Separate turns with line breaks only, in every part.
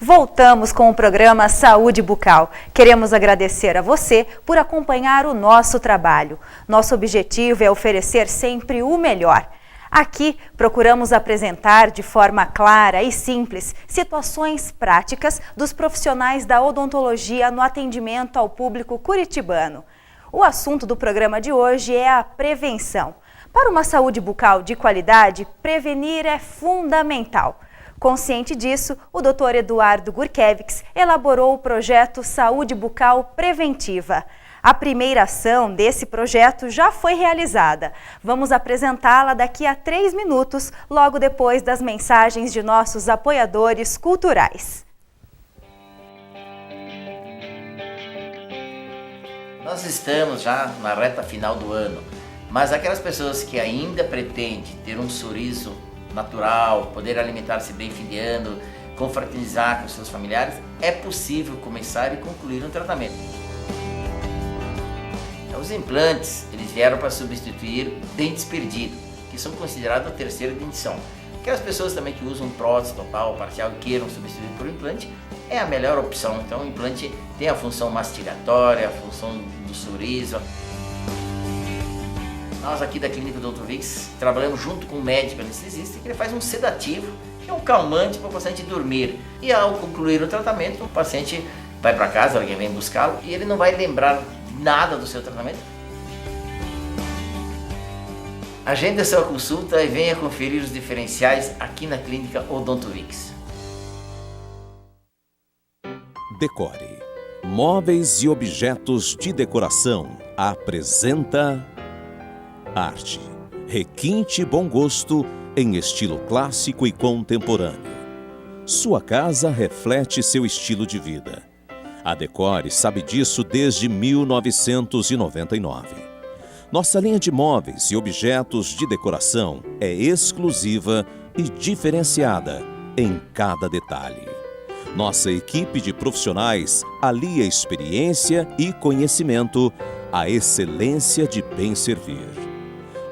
Voltamos com o programa Saúde Bucal. Queremos agradecer a você por acompanhar o nosso trabalho. Nosso objetivo é oferecer sempre o melhor. Aqui, procuramos apresentar de forma clara e simples situações práticas dos profissionais da odontologia no atendimento ao público curitibano. O assunto do programa de hoje é a prevenção. Para uma saúde bucal de qualidade, prevenir é fundamental. Consciente disso, o Dr. Eduardo Gurkevics elaborou o projeto Saúde Bucal Preventiva. A primeira ação desse projeto já foi realizada. Vamos apresentá-la daqui a 3 minutos, logo depois das mensagens de nossos apoiadores culturais.
Nós estamos já na reta final do ano, mas aquelas pessoas que ainda pretendem ter um sorriso natural, poder alimentar-se bem fim de ano, confraternizar com seus familiares, é possível começar e concluir um tratamento. Os implantes, eles vieram para substituir dentes perdidos, que são considerados a terceira dentição. Aquelas pessoas também que usam prótese total ou parcial e queiram substituir por implante, é a melhor opção. Então o implante tem a função mastigatória, a função do sorriso. Nós aqui da Clínica Dr. Vicks trabalhamos junto com um médico anestesista que ele faz um sedativo, que é um calmante para o paciente dormir. E ao concluir o tratamento, o paciente vai para casa, alguém vem buscá-lo e ele não vai lembrar nada do seu tratamento. Agende a sua consulta e venha conferir os diferenciais aqui na Clínica Dr. Vicks.
Decore. Móveis e objetos de decoração apresenta Arte, requinte e bom gosto em estilo clássico e contemporâneo. Sua casa reflete seu estilo de vida. A Decore sabe disso desde 1999. Nossa linha de móveis e objetos de decoração é exclusiva e diferenciada em cada detalhe. Nossa equipe de profissionais alia experiência e conhecimento à excelência de bem servir.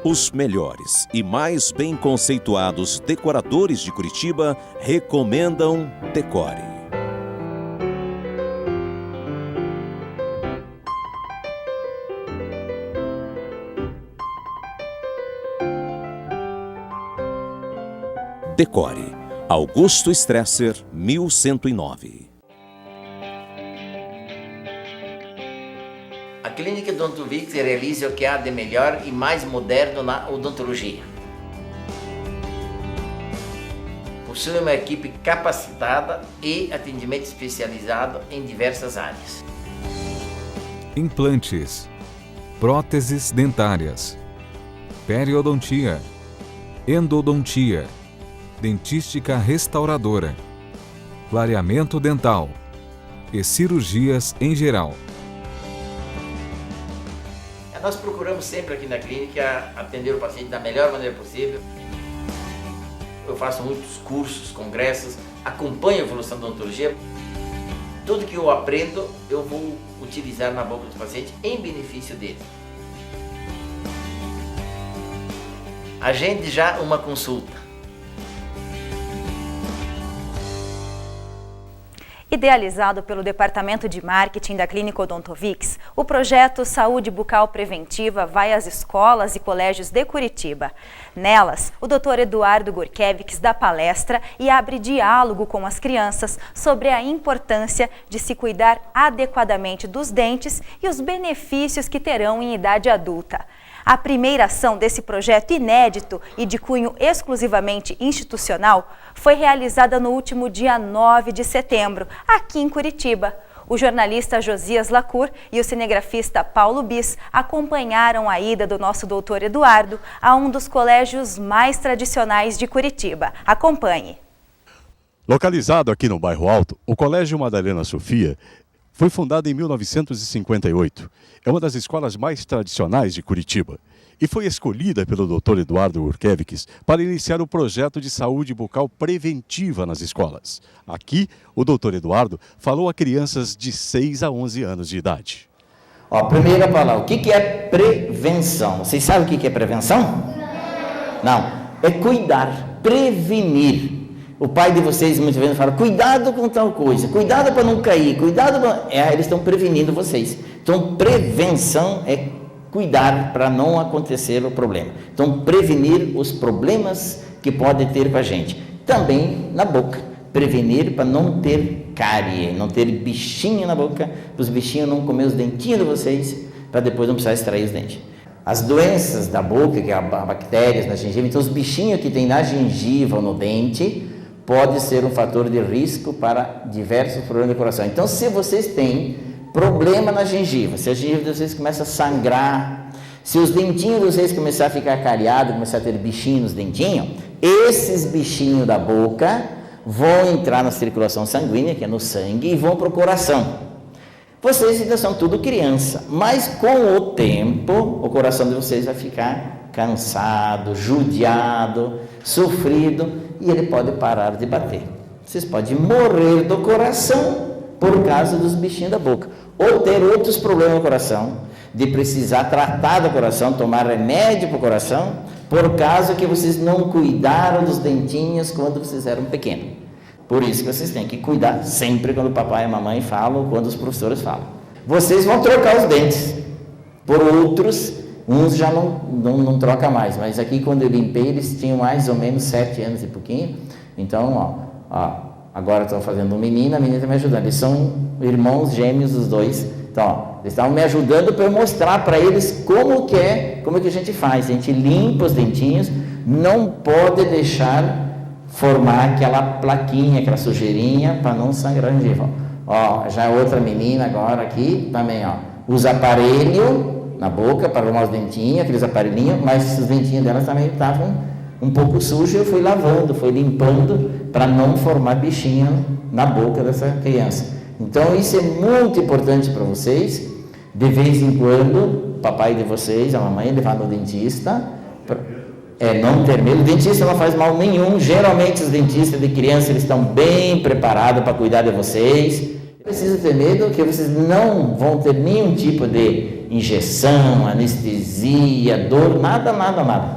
Os melhores e mais bem conceituados decoradores de Curitiba recomendam Decore. Decore. Augusto Stresser, 1109.
A Clínica Dr. Vicks realiza o que há de melhor e mais moderno na odontologia. Possui uma equipe capacitada e atendimento especializado em diversas áreas.
Implantes, próteses dentárias, periodontia, endodontia, dentística restauradora, clareamento dental e cirurgias em geral.
Nós procuramos sempre aqui na clínica atender o paciente da melhor maneira possível. Eu faço muitos cursos, congressos, acompanho a evolução da odontologia. Tudo que eu aprendo, eu vou utilizar na boca do paciente em benefício dele. Agende já uma consulta.
Idealizado pelo Departamento de Marketing da Clínica Dr. Vicks, o projeto Saúde Bucal Preventiva vai às escolas e colégios de Curitiba. Nelas, o Dr. Eduardo Gurkevics dá palestra e abre diálogo com as crianças sobre a importância de se cuidar adequadamente dos dentes e os benefícios que terão em idade adulta. A primeira ação desse projeto inédito e de cunho exclusivamente institucional foi realizada no último dia 9 de setembro, aqui em Curitiba. O jornalista Josias Lacour e o cinegrafista Paulo Bis acompanharam a ida do nosso doutor Eduardo a um dos colégios mais tradicionais de Curitiba. Acompanhe.
Localizado aqui no Bairro Alto, o Colégio Madalena Sofia foi fundado em 1958. É uma das escolas mais tradicionais de Curitiba e foi escolhida pelo Dr. Eduardo Gurkevics para iniciar o projeto de saúde bucal preventiva nas escolas. Aqui, o Dr. Eduardo falou a crianças de 6 a 11 anos de idade.
Primeiro falar, o que é prevenção? Vocês sabem o que é prevenção? Não. É cuidar, prevenir. O pai de vocês muitas vezes fala, cuidado com tal coisa, cuidado para não cair, cuidado para... eles estão prevenindo vocês. Então, prevenção é cuidar para não acontecer o problema. Então, prevenir os problemas que podem ter com a gente. Também na boca, prevenir para não ter cárie, não ter bichinho na boca, para os bichinhos não comer os dentinhos de vocês, para depois não precisar extrair os dentes. As doenças da boca, que é bactérias na gengiva, então os bichinhos que tem na gengiva ou no dente, pode ser um fator de risco para diversos problemas do coração. Então, se vocês têm problema na gengiva, se a gengiva de vocês começa a sangrar, se os dentinhos de vocês começar a ficar cariados, começar a ter bichinhos nos dentinhos, esses bichinhos da boca vão entrar na circulação sanguínea, que é no sangue, e vão para o coração. Vocês ainda são tudo criança, mas com o tempo, o coração de vocês vai ficar cansado, judiado, sofrido, e ele pode parar de bater. Vocês podem morrer do coração por causa dos bichinhos da boca, ou ter outros problemas no coração, de precisar tratar do coração, tomar remédio para o coração, por causa que vocês não cuidaram dos dentinhos quando vocês eram pequenos. Por isso que vocês têm que cuidar sempre quando o papai e a mamãe falam, quando os professores falam. Vocês vão trocar os dentes por outros, uns já não troca mais, mas aqui quando eu limpei eles tinham mais ou menos 7 anos e pouquinho. Então, agora estou fazendo um menino, a menina está me ajudando. Eles são irmãos gêmeos os dois. Então, eles estavam me ajudando para eu mostrar para eles como que a gente faz. A gente limpa os dentinhos, não pode deixar formar aquela plaquinha, aquela sujeirinha para não sangrar a gengiva. Já é outra menina agora aqui também, usa aparelho na boca para arrumar os dentinhos, aqueles aparelhinhos, mas os dentinhos delas também estavam um pouco sujos, eu fui lavando, fui limpando para não formar bichinho na boca dessa criança. Então isso é muito importante para vocês, de vez em quando, o papai de vocês, a mamãe, levar no dentista, não ter medo. O dentista não faz mal nenhum. Geralmente os dentistas de criança eles estão bem preparados para cuidar de vocês. Não precisa ter medo, que vocês não vão ter nenhum tipo de injeção, anestesia, dor, nada.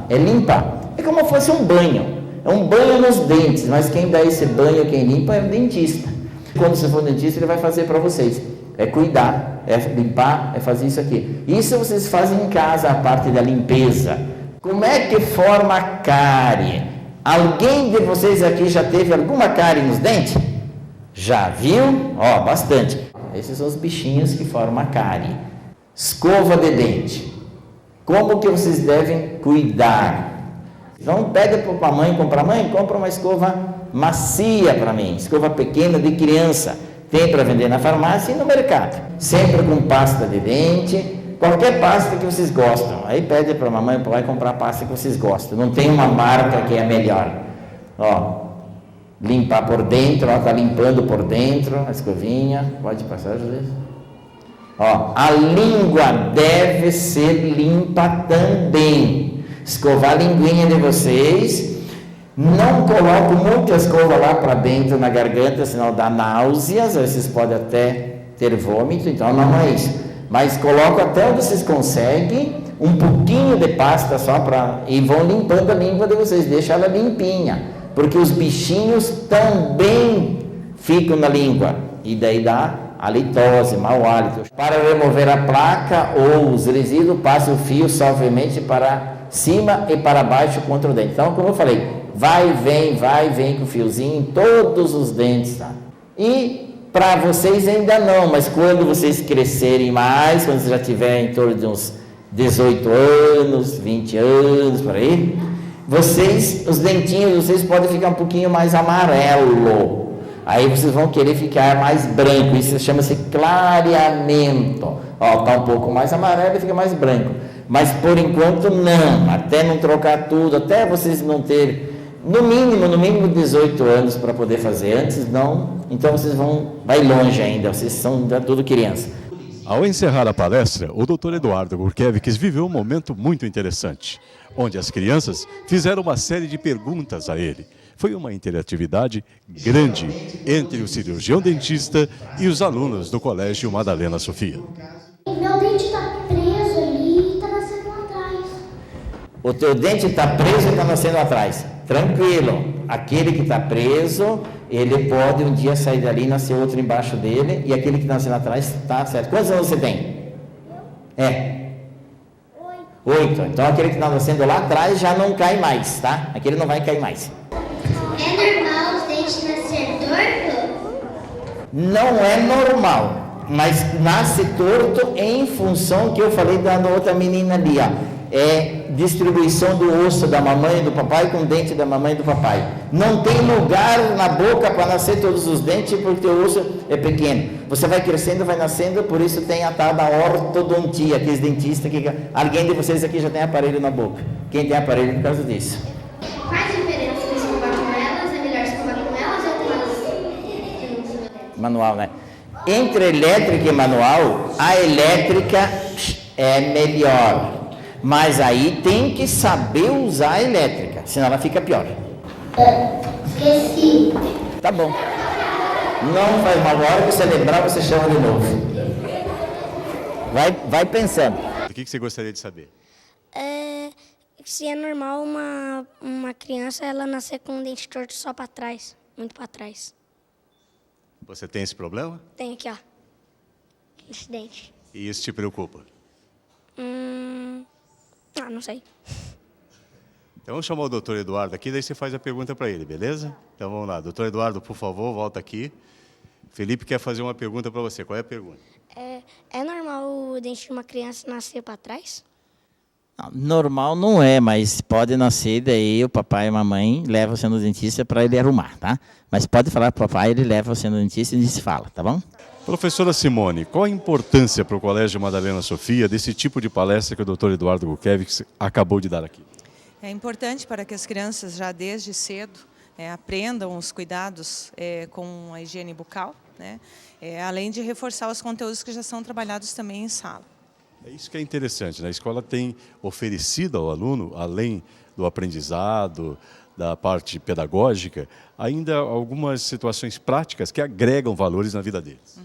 É limpar. É como se fosse um banho. É um banho nos dentes, mas quem dá esse banho, quem limpa é o dentista. Quando você for no dentista, ele vai fazer para vocês. É cuidar, é limpar, é fazer isso aqui. Isso vocês fazem em casa, a parte da limpeza. Como é que forma a cárie? Alguém de vocês aqui já teve alguma cárie nos dentes? Já viu? Bastante. Esses são os bichinhos que formam a cárie. Escova de dente. Como que vocês devem cuidar? Então pede para a mãe, compra uma escova macia para mim, escova pequena de criança. Tem para vender na farmácia e no mercado. Sempre com pasta de dente. Qualquer pasta que vocês gostam. Aí pede para a mamãe e papai comprar a pasta que vocês gostam. Não tem uma marca que é melhor. Limpar por dentro. Está limpando por dentro a escovinha. Pode passar, José. A língua deve ser limpa também. Escovar a linguinha de vocês. Não coloco muita escova lá para dentro na garganta, senão dá náuseas. Vocês podem até ter vômito. Então não é isso. Mas coloco até onde vocês conseguem, um pouquinho de pasta só e vão limpando a língua de vocês, deixa ela limpinha, porque os bichinhos também ficam na língua, e daí dá halitose, mau hálito. Para remover a placa ou os resíduos, passe o fio suavemente para cima e para baixo contra o dente. Então, como eu falei, vai e vem com o fiozinho em todos os dentes, tá? E para vocês ainda não, mas quando vocês crescerem mais, quando vocês já tiverem em torno de uns 18 anos, 20 anos, por aí, os dentinhos de vocês podem ficar um pouquinho mais amarelo. Aí vocês vão querer ficar mais branco, isso chama-se clareamento. Está um pouco mais amarelo e fica mais branco. Mas por enquanto não, até não trocar tudo, até vocês não terem no mínimo 18 anos para poder fazer, antes não, então vocês vai longe ainda, vocês são tudo criança.
Ao encerrar a palestra, o Dr. Eduardo Gurkevics viveu um momento muito interessante, onde as crianças fizeram uma série de perguntas a ele. Foi uma interatividade grande entre o cirurgião dentista e os alunos do Colégio Madalena Sofia.
Meu dente está preso ali e está nascendo lá atrás.
O teu dente está preso e está nascendo atrás. Tranquilo. aquele que está preso, ele pode um dia sair dali e nascer outro embaixo dele, e aquele que nasce lá atrás está certo. Quantos anos você tem? 8. Então aquele que está nascendo lá atrás já não cai mais, tá? Aquele não vai cair mais.
É normal os dentes nascer torto?
Não é normal, mas nasce torto em função que eu falei da outra menina ali, ó. É distribuição do osso da mamãe e do papai com o dente da mamãe e do papai. Não tem lugar na boca para nascer todos os dentes porque o osso é pequeno. Você vai crescendo, vai nascendo, por isso tem a tal da ortodontia, aqueles dentistas que... Alguém de vocês aqui já tem aparelho na boca. Quem tem aparelho por causa disso?
Faz diferença escovar com elas? É melhor escovar com elas ou com elas?
Manual, né? Entre elétrica e manual, a elétrica é melhor. Mas aí tem que saber usar a elétrica, senão ela fica pior.
Esqueci.
Tá bom. Não faz mal, a hora que você lembrar, você chama de novo. Vai pensando.
O que você gostaria de saber?
Se é normal uma criança ela nascer com um dente torto só para trás, muito para trás.
Você tem esse problema?
Tem aqui, ó, esse dente.
E isso te preocupa?
Não sei.
Então vamos chamar o doutor Eduardo aqui, daí você faz a pergunta para ele, beleza? Então vamos lá. Doutor Eduardo, por favor, volta aqui. Felipe quer fazer uma pergunta para você. Qual é a pergunta?
É normal o dente de uma criança nascer para trás?
Normal não é, mas pode nascer, daí o papai e a mamãe levam você no dentista para ele arrumar, tá? Mas pode falar pro papai, ele leva você no dentista e se fala, tá bom?
Professora Simone, qual a importância para o Colégio Madalena Sofia desse tipo de palestra que o doutor Eduardo Gurkevich acabou de dar aqui?
É importante para que as crianças já desde cedo aprendam os cuidados com a higiene bucal, né? Além de reforçar os conteúdos que já são trabalhados também em sala.
É isso que é interessante, né? A escola tem oferecido ao aluno, além do aprendizado, da parte pedagógica, ainda algumas situações práticas que agregam valores na vida deles.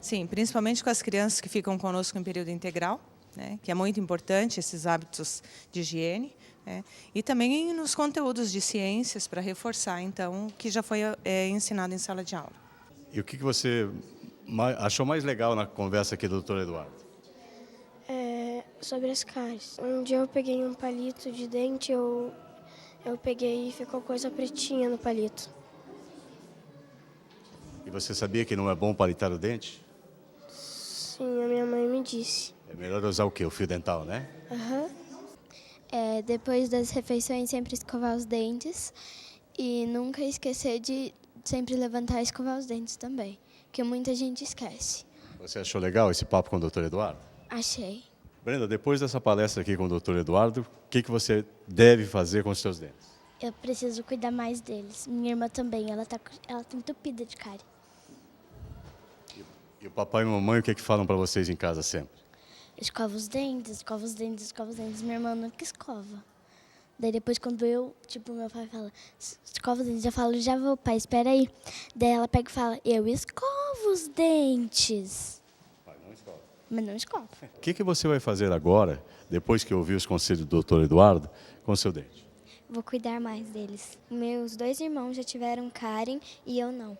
Sim, principalmente com as crianças que ficam conosco em período integral, né? Que é muito importante esses hábitos de higiene, né? E também nos conteúdos de ciências para reforçar, então, o que já foi ensinado em sala de aula.
E o que você achou mais legal na conversa aqui do doutor Eduardo?
Sobre as cáries. Um dia eu peguei um palito de dente, eu peguei e ficou coisa pretinha no palito.
E você sabia que não é bom palitar o dente?
Sim, a minha mãe me disse.
É melhor usar o quê? O fio dental, né?
Depois das refeições, sempre escovar os dentes e nunca esquecer de sempre levantar e escovar os dentes também, que muita gente esquece.
Você achou legal esse papo com o doutor Eduardo?
Achei.
Brenda, depois dessa palestra aqui com o doutor Eduardo, o que você deve fazer com os seus dentes?
Eu preciso cuidar mais deles. Minha irmã também, ela tá entupida de cárie.
E o papai e a mamãe, o que falam para vocês em casa sempre?
Escova os dentes, escova os dentes, escova os dentes. Minha irmã nunca escova. Daí depois quando meu pai fala, escova os dentes, eu falo, já vou, pai, espera aí. Daí ela pega e fala, eu escovo os dentes.
Pai, não escova.
Mas não escova.
O que você vai fazer agora, depois que ouvir os conselhos do doutor Eduardo, com o seu dente?
Vou cuidar mais deles. Meus 2 irmãos já tiveram cárie e eu não.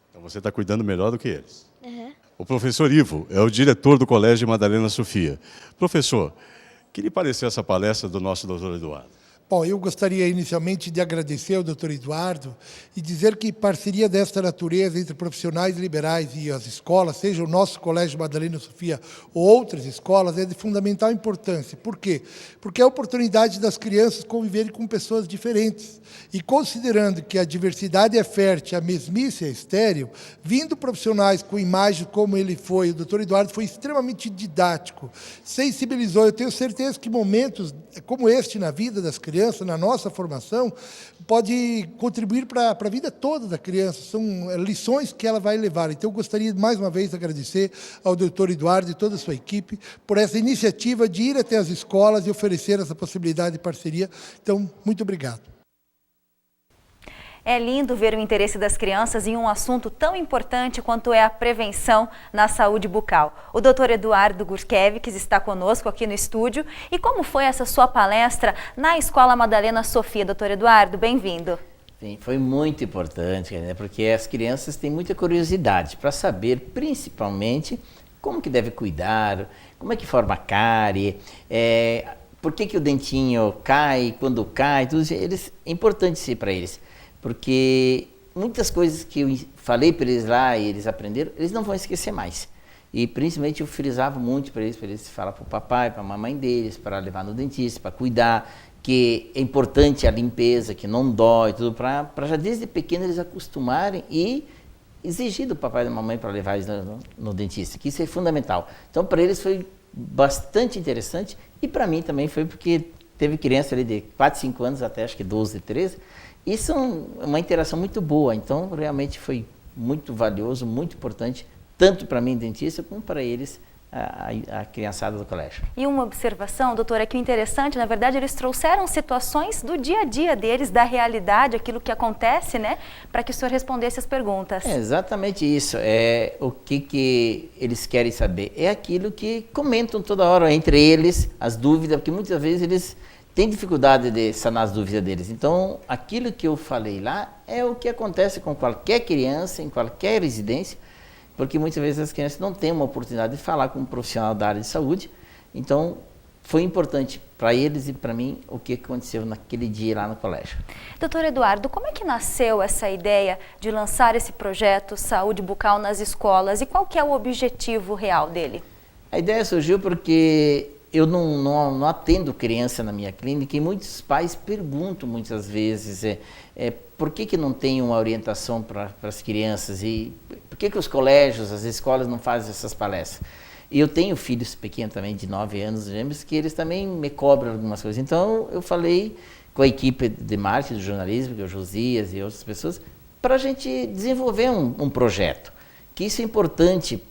Então você está cuidando melhor do que eles.
O
professor Ivo é o diretor do Colégio Madalena Sofia. Professor, que lhe pareceu essa palestra do nosso doutor Eduardo?
Bom, eu gostaria inicialmente de agradecer ao doutor Eduardo e dizer que parceria desta natureza entre profissionais liberais e as escolas, seja o nosso Colégio Madalena Sofia ou outras escolas, é de fundamental importância. Por quê? Porque é a oportunidade das crianças conviverem com pessoas diferentes. E considerando que a diversidade é fértil, a mesmice é estéril, vindo profissionais com imagens como ele foi, o doutor Eduardo foi extremamente didático, sensibilizou. Eu tenho certeza que momentos como este na vida das crianças, na nossa formação, pode contribuir para a vida toda da criança. São lições que ela vai levar. Então, eu gostaria, mais uma vez, de agradecer ao doutor Eduardo e toda a sua equipe por essa iniciativa de ir até as escolas e oferecer essa possibilidade de parceria. Então, muito obrigado.
É lindo ver o interesse das crianças em um assunto tão importante quanto é a prevenção na saúde bucal. O Dr. Eduardo Gurkevich está conosco aqui no estúdio. E como foi essa sua palestra na Escola Madalena Sofia? Dr. Eduardo, bem-vindo.
Sim, foi muito importante, né? Porque as crianças têm muita curiosidade para saber, principalmente, como que deve cuidar, como é que forma a cárie, por que o dentinho cai, quando cai, tudo isso é importante ser para eles, porque muitas coisas que eu falei para eles lá e eles aprenderam, eles não vão esquecer mais. E principalmente eu frisava muito para eles falar para o papai, para a mamãe deles, para levar no dentista, para cuidar, que é importante a limpeza, que não dói, tudo, para já desde pequeno eles acostumarem e exigir do papai e da mamãe para levar eles no dentista, que isso é fundamental. Então para eles foi bastante interessante e para mim também foi porque teve criança ali de 4, 5 anos até acho que 12, 13, isso é uma interação muito boa, então realmente foi muito valioso, muito importante, tanto para mim, dentista, como para eles, a criançada do colégio.
E uma observação, doutor, é que o interessante, na verdade, eles trouxeram situações do dia a dia deles, da realidade, aquilo que acontece, né, para que o senhor respondesse as perguntas.
É exatamente isso, o que eles querem saber, é aquilo que comentam toda hora entre eles, as dúvidas, porque muitas vezes eles têm dificuldade de sanar as dúvidas deles. Então, aquilo que eu falei lá é o que acontece com qualquer criança, em qualquer residência, porque muitas vezes as crianças não têm uma oportunidade de falar com um profissional da área de saúde. Então, foi importante para eles e para mim o que aconteceu naquele dia lá no colégio.
Doutor Eduardo, como é que nasceu essa ideia de lançar esse projeto Saúde Bucal nas escolas e qual que é o objetivo real dele?
A ideia surgiu porque eu não atendo criança na minha clínica e muitos pais perguntam muitas vezes por que não tem uma orientação para as crianças e por que os colégios, as escolas não fazem essas palestras. E eu tenho filhos pequenos também, de 9 anos, gêmeos, que eles também me cobram algumas coisas. Então eu falei com a equipe de marketing do jornalismo, que é o Josias e outras pessoas, para a gente desenvolver um projeto, que isso é importante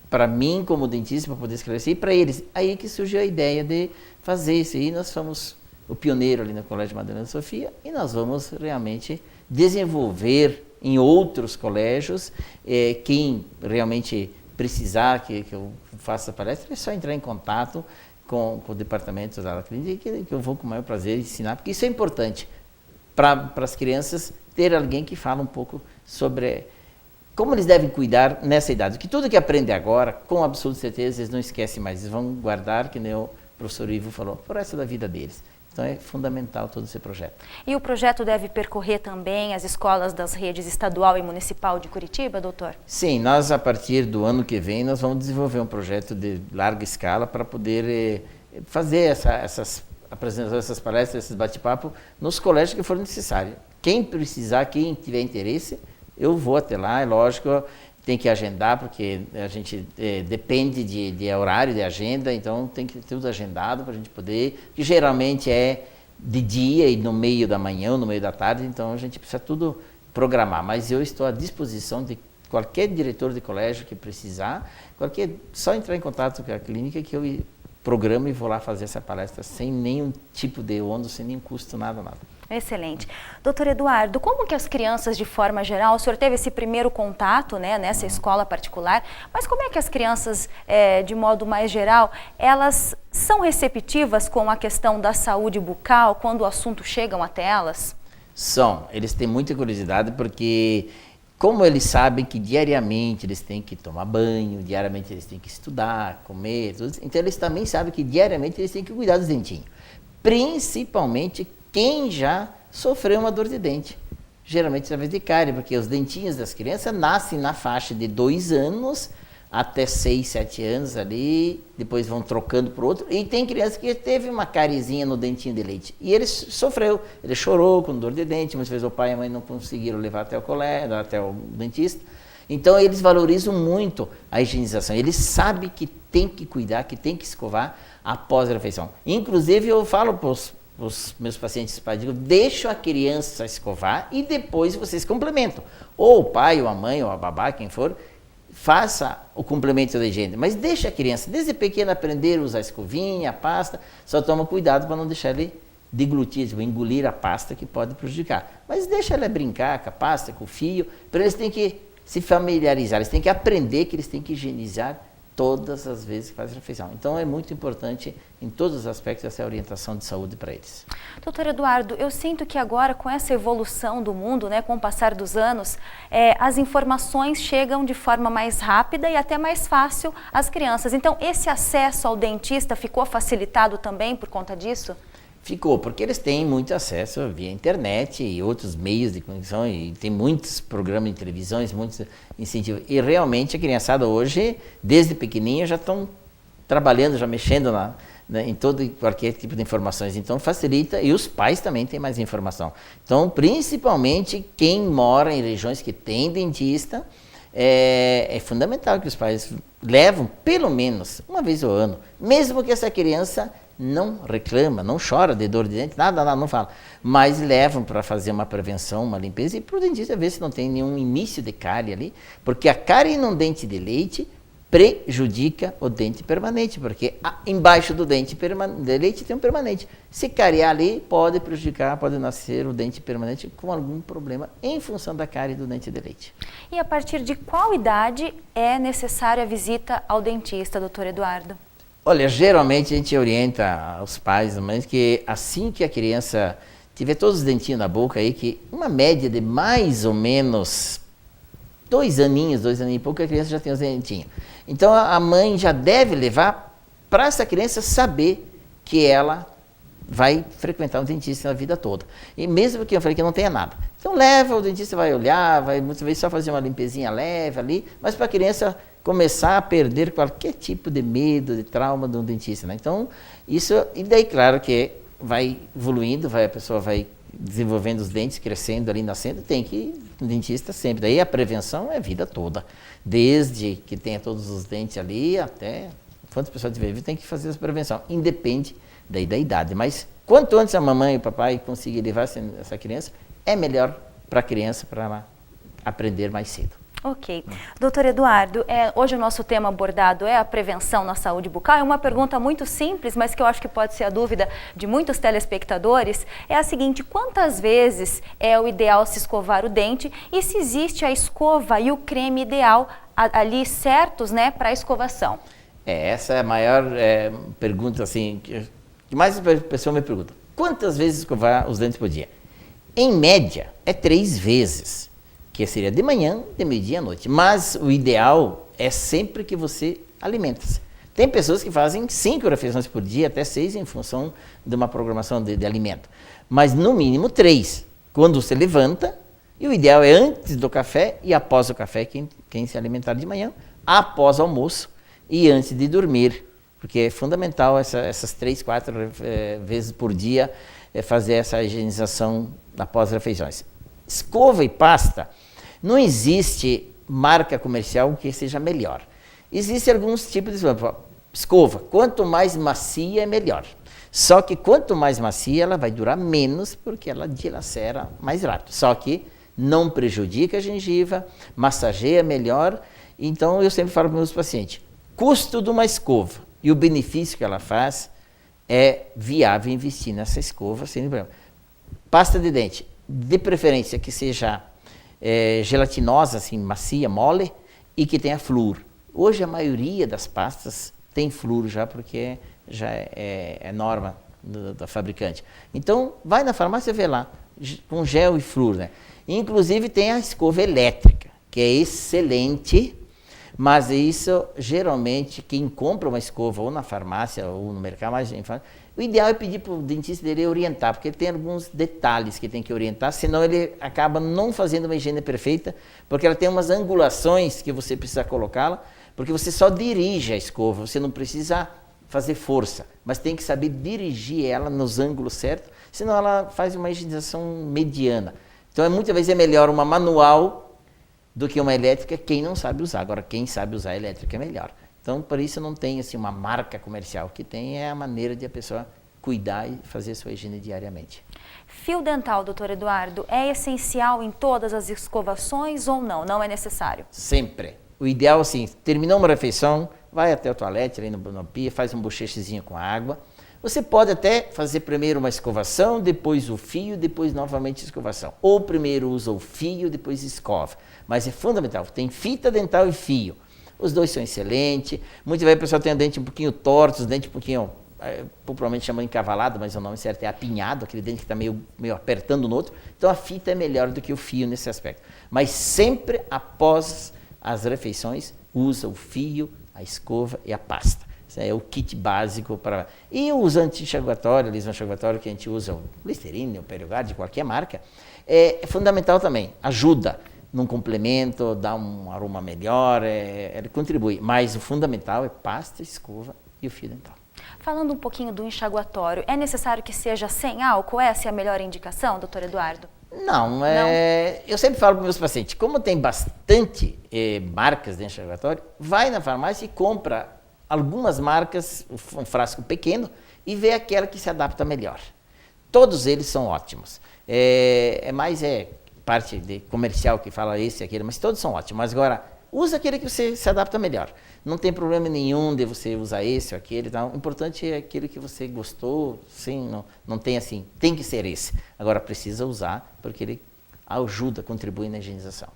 para mim como dentista, para poder esclarecer, e para eles. Aí que surgiu a ideia de fazer isso. E nós fomos o pioneiro ali no Colégio Madalena Sofia, e nós vamos realmente desenvolver em outros colégios. Quem realmente precisar que eu faça palestra, é só entrar em contato com o departamento da clínica, que eu vou com o maior prazer ensinar, porque isso é importante para as crianças ter alguém que fala um pouco sobre como eles devem cuidar nessa idade. Que tudo que aprende agora, com absoluta certeza, eles não esquecem mais. Eles vão guardar, que nem o professor Ivo falou, por resto da vida deles. Então é fundamental todo esse projeto.
E o projeto deve percorrer também as escolas das redes estadual e municipal de Curitiba, doutor?
Sim, nós a partir do ano que vem, nós vamos desenvolver um projeto de larga escala para poder fazer essas apresentações, essas palestras, esses bate-papo nos colégios que for necessário. Quem precisar, quem tiver interesse, eu vou até lá, é lógico, tem que agendar, porque a gente depende de horário, de agenda, então tem que ter tudo agendado para a gente poder, que geralmente é de dia e no meio da manhã ou no meio da tarde, então a gente precisa tudo programar, mas eu estou à disposição de qualquer diretor de colégio que precisar, só entrar em contato com a clínica que eu programo e vou lá fazer essa palestra sem nenhum tipo de ônus, sem nenhum custo, nada.
Excelente. Doutor Eduardo, como que as crianças, de forma geral, o senhor teve esse primeiro contato, né, nessa escola particular, mas como é que as crianças, de modo mais geral, elas são receptivas com a questão da saúde bucal, quando o assunto chegam até elas?
São. Eles têm muita curiosidade porque, como eles sabem que diariamente eles têm que tomar banho, diariamente eles têm que estudar, comer, tudo, então eles também sabem que diariamente eles têm que cuidar dos dentinhos. Principalmente quem já sofreu uma dor de dente, geralmente através de cárie, porque os dentinhos das crianças nascem na faixa de 2 anos até 6, 7 anos ali, depois vão trocando por outro, e tem criança que teve uma cariezinha no dentinho de leite, e ele sofreu, ele chorou com dor de dente, muitas vezes o pai e a mãe não conseguiram levar até o colégio, até o dentista, então eles valorizam muito a higienização, eles sabem que tem que cuidar, que tem que escovar após a refeição. Inclusive eu falo para os meus pacientes, digo, deixa a criança escovar e depois vocês complementam. Ou o pai, ou a mãe, ou a babá, quem for, faça o complemento da higiene. Mas deixa a criança, desde pequena, aprender a usar a escovinha, a pasta, só toma cuidado para não deixar ele deglutir, tipo, engolir a pasta que pode prejudicar. Mas deixa ela brincar com a pasta, com o fio, para eles têm que se familiarizar, eles têm que aprender que eles têm que higienizar todas as vezes que faz refeição. Então é muito importante em todos os aspectos essa orientação de saúde para eles.
Doutor Eduardo, eu sinto que agora com essa evolução do mundo, né, com o passar dos anos, as informações chegam de forma mais rápida e até mais fácil às crianças. Então esse acesso ao dentista ficou facilitado também por conta disso?
Ficou, porque eles têm muito acesso via internet e outros meios de conexão, e tem muitos programas de televisões, muitos incentivos. E realmente a criançada hoje, desde pequenininha, já estão trabalhando, já mexendo em todo e qualquer tipo de informações. Então facilita, e os pais também têm mais informação. Então, principalmente quem mora em regiões que tem dentista, é fundamental que os pais levam pelo menos uma vez ao ano, mesmo que essa criança não reclama, não chora de dor de dente, nada, não fala. Mas levam para fazer uma prevenção, uma limpeza, e para o dentista ver se não tem nenhum início de cárie ali, porque a cárie num dente de leite prejudica o dente permanente, porque embaixo do dente de leite tem um permanente. Se cariar ali, pode prejudicar, pode nascer o dente permanente com algum problema em função da cárie do dente de leite.
E a partir de qual idade é necessária a visita ao dentista, doutor Eduardo?
Olha, geralmente a gente orienta os pais, as mães, que assim que a criança tiver todos os dentinhos na boca aí, que uma média de mais ou menos 2 aninhos e pouco, a criança já tem os dentinhos. Então a mãe já deve levar para essa criança saber que ela vai frequentar um dentista a vida toda. E mesmo que eu falei que não tenha nada. Então leva, o dentista vai olhar, vai muitas vezes só fazer uma limpezinha leve ali, mas para a criança começar a perder qualquer tipo de medo, de trauma de um dentista, né? Então, isso, e daí claro que vai evoluindo, a pessoa vai desenvolvendo os dentes, crescendo ali, nascendo, tem que ir no dentista sempre. Daí a prevenção é a vida toda, desde que tenha todos os dentes ali até quantas pessoas tiver vivo, tem que fazer essa prevenção, independe daí da idade. Mas quanto antes a mamãe e o papai conseguirem levar essa criança, é melhor para a criança, para ela aprender mais cedo.
Ok. Doutor Eduardo, hoje o nosso tema abordado é a prevenção na saúde bucal. É uma pergunta muito simples, mas que eu acho que pode ser a dúvida de muitos telespectadores. É a seguinte: quantas vezes é o ideal se escovar o dente e se existe a escova e o creme ideal ali certos, né, para a escovação?
Essa é a maior pergunta, assim, que mais a pessoa me pergunta. Quantas vezes escovar os dentes por dia? Em média, é 3 vezes. Que seria de manhã, de meio-dia à noite. Mas o ideal é sempre que você alimenta-se. Tem pessoas que fazem 5 refeições por dia, até 6, em função de uma programação de alimento. Mas no mínimo 3. Quando você levanta, e o ideal é antes do café e após o café, quem se alimentar de manhã, após o almoço e antes de dormir. Porque é fundamental essas 3, 4 vezes por dia fazer essa higienização após as refeições. Escova e pasta, não existe marca comercial que seja melhor. Existem alguns tipos de escova. Quanto mais macia, é melhor. Só que quanto mais macia, ela vai durar menos, porque ela dilacera mais rápido. Só que não prejudica a gengiva, massageia melhor. Então, eu sempre falo para os meus pacientes, custo de uma escova e o benefício que ela faz, é viável investir nessa escova sem problema. Pasta de dente, de preferência que seja gelatinosa, assim, macia, mole, e que tenha flúor. Hoje a maioria das pastas tem flúor já, porque já é norma da fabricante. Então, vai na farmácia ver lá, com gel e flúor, né? Inclusive tem a escova elétrica, que é excelente, mas isso, geralmente, quem compra uma escova ou na farmácia ou no mercado, o ideal é pedir para o dentista dele orientar, porque tem alguns detalhes que tem que orientar, senão ele acaba não fazendo uma higiene perfeita, porque ela tem umas angulações que você precisa colocá-la, porque você só dirige a escova, você não precisa fazer força, mas tem que saber dirigir ela nos ângulos certos, senão ela faz uma higienização mediana. Então, muitas vezes é melhor uma manual do que uma elétrica, quem não sabe usar. Agora, quem sabe usar a elétrica é melhor. Então, por isso não tem assim, uma marca comercial. O que tem é a maneira de a pessoa cuidar e fazer a sua higiene diariamente.
Fio dental, doutor Eduardo, é essencial em todas as escovações ou não? Não é necessário?
Sempre. O ideal, assim, terminou uma refeição, vai até o toalete, ali no pia, faz um bochechezinho com água. Você pode até fazer primeiro uma escovação, depois o fio, depois novamente a escovação. Ou primeiro usa o fio, depois escova. Mas é fundamental, tem fita dental e fio. Os dois são excelentes. Muitas vezes a pessoa tem o dente um pouquinho torto, os dentes um pouquinho, popularmente chamam encavalado, mas o nome certo é apinhado, aquele dente que está meio apertando no outro. Então a fita é melhor do que o fio nesse aspecto. Mas sempre após as refeições, usa o fio, a escova e a pasta. Esse é o kit básico para... E os anti-enxaguatórios, liso-enxaguatório que a gente usa, o Listerine, o Perioguard, de qualquer marca, é fundamental também. Ajuda num complemento, dá um aroma melhor, ele contribui. Mas o fundamental é pasta, escova e o fio dental.
Falando um pouquinho do enxaguatório, é necessário que seja sem álcool? Essa é a melhor indicação, doutor Eduardo?
Não, eu sempre falo para meus pacientes, como tem bastante marcas de enxaguatório, vai na farmácia e compra algumas marcas, um frasco pequeno, e vê aquela que se adapta melhor. Todos eles são ótimos. Mais parte de comercial que fala esse e aquele, mas todos são ótimos. Mas agora, usa aquele que você se adapta melhor. Não tem problema nenhum de você usar esse ou aquele. Então, o importante é aquele que você gostou, sim, não tem assim, tem que ser esse. Agora, precisa usar, porque ele ajuda, contribui na higienização.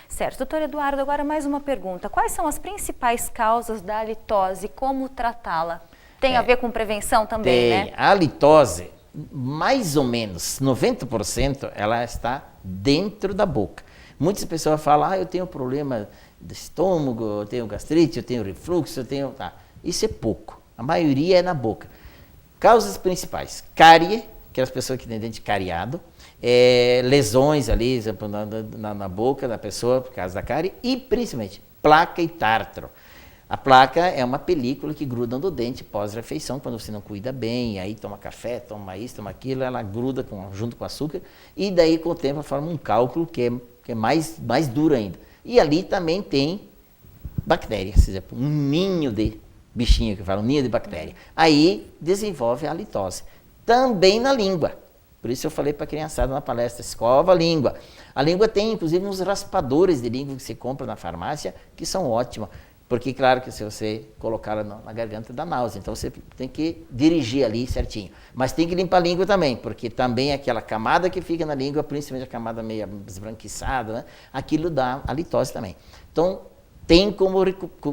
Certo. Doutor Eduardo, agora mais uma pergunta. Quais são as principais causas da halitose? Como tratá-la? Tem a ver com prevenção também, né?
A halitose, mais ou menos 90%, ela está dentro da boca. Muitas pessoas falam, eu tenho problema de estômago, eu tenho gastrite, eu tenho refluxo, eu tenho... Isso é pouco. A maioria é na boca. Causas principais, cárie, aquelas pessoas que têm dente cariado, lesões ali na boca da pessoa por causa da cárie e principalmente placa e tártaro. A placa é uma película que gruda no dente pós-refeição, quando você não cuida bem, aí toma café, toma isso, toma aquilo, ela gruda junto com açúcar e daí com o tempo forma um cálculo que é mais duro ainda. E ali também tem bactérias, por exemplo, um ninho de bichinho que fala, um ninho de bactéria. Aí desenvolve a halitose. Também na língua. Por isso eu falei para a criançada na palestra, escova a língua. A língua tem, inclusive, uns raspadores de língua que você compra na farmácia, que são ótimos. Porque, claro, que se você colocar na garganta dá náusea, então você tem que dirigir ali certinho. Mas tem que limpar a língua também, porque também aquela camada que fica na língua, principalmente a camada meio esbranquiçada, né? Aquilo dá halitose também. Então, tem como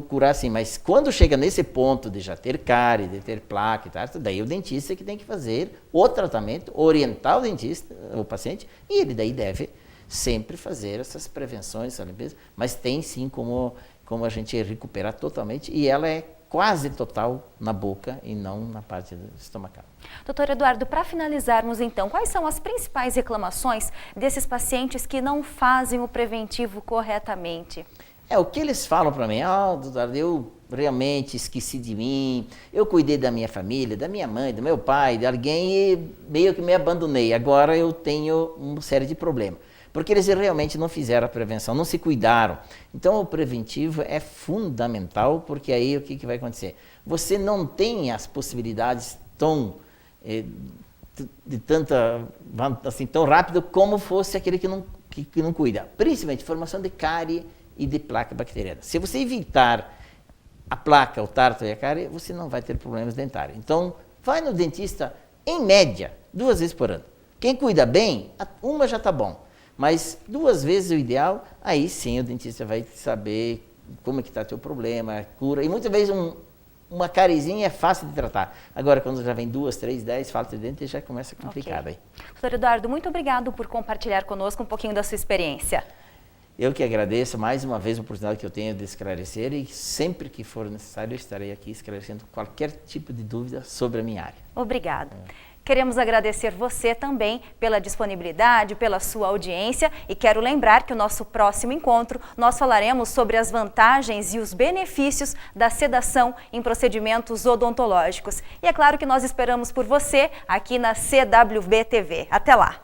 curar assim, mas quando chega nesse ponto de já ter cárie, de ter placa e tal, daí o dentista que tem que fazer o tratamento, orientar o dentista, o paciente, e ele daí deve sempre fazer essas prevenções, essa limpeza, mas tem sim como a gente recuperar totalmente, e ela é quase total na boca e não na parte estomacal.
Doutor Eduardo, para finalizarmos então, quais são as principais reclamações desses pacientes que não fazem o preventivo corretamente?
O que eles falam para mim, doutor, eu realmente esqueci de mim, eu cuidei da minha família, da minha mãe, do meu pai, de alguém e meio que me abandonei, agora eu tenho uma série de problemas. Porque eles realmente não fizeram a prevenção, não se cuidaram. Então o preventivo é fundamental, porque aí o que vai acontecer? Você não tem as possibilidades tão rápido como fosse aquele que não cuida. Principalmente formação de cárie e de placa bacteriana. Se você evitar a placa, o tártaro e a cárie, você não vai ter problemas dentários. Então, vai no dentista, em média, 2 vezes por ano. Quem cuida bem, uma já está bom. Mas 2 vezes o ideal, aí sim o dentista vai saber como é que está o teu problema, cura. E muitas vezes uma cariezinha é fácil de tratar. Agora, quando já vem 2, 3, 10 faltas de dente, já começa complicado aí.
Doutor Eduardo, muito obrigado por compartilhar conosco um pouquinho da sua experiência.
Eu que agradeço mais uma vez a oportunidade que eu tenho de esclarecer e sempre que for necessário eu estarei aqui esclarecendo qualquer tipo de dúvida sobre a minha área.
Obrigado. Queremos agradecer você também pela disponibilidade, pela sua audiência e quero lembrar que o nosso próximo encontro nós falaremos sobre as vantagens e os benefícios da sedação em procedimentos odontológicos. E é claro que nós esperamos por você aqui na CWB TV. Até lá!